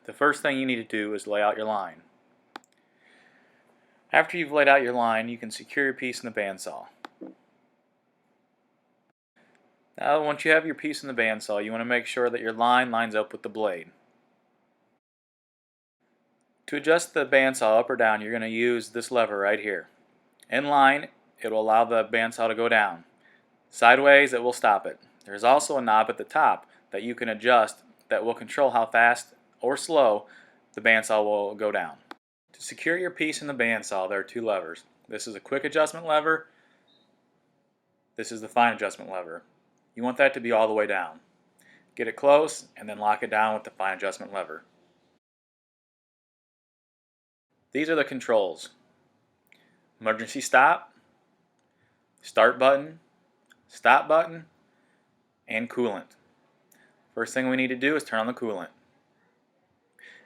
the first thing you need to do is lay out your line. After you've laid out your line, you can secure your piece in the bandsaw. Now, once you have your piece in the bandsaw, you want to make sure that your line lines up with the blade. To adjust the bandsaw up or down, you're going to use this lever right here. In line, it will allow the bandsaw to go down. Sideways, it will stop it. There's also a knob at the top that you can adjust that will control how fast or slow the bandsaw will go down. To secure your piece in the bandsaw, there are two levers. This is a quick adjustment lever. This is the fine adjustment lever. You want that to be all the way down. Get it close and then lock it down with the fine adjustment lever. These are the controls: emergency stop, start button, stop button, and coolant. First thing we need to do is turn on the coolant.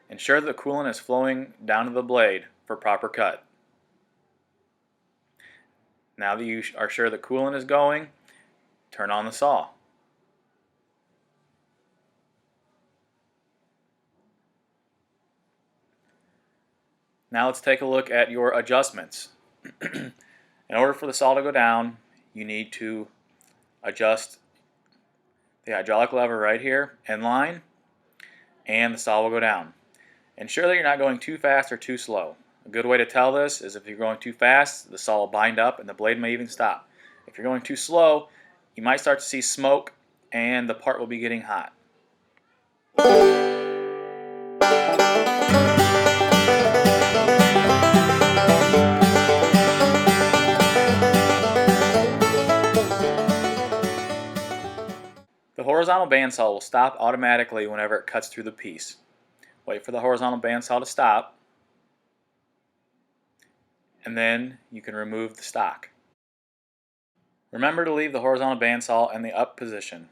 Ensure that the coolant is flowing down to the blade for proper cut. Now that you are sure the coolant is going, turn on the saw. Now let's take a look at your adjustments. In order for the saw to go down, you need to adjust the hydraulic lever right here in line, and the saw will go down. Ensure that you're not going too fast or too slow. A good way to tell this is if you're going too fast, the saw will bind up and the blade may even stop. If you're going too slow, you might start to see smoke and the part will be getting hot. The horizontal bandsaw will stop automatically whenever it cuts through the piece. Wait for the horizontal bandsaw to stop, and then you can remove the stock. Remember to leave the horizontal bandsaw in the up position.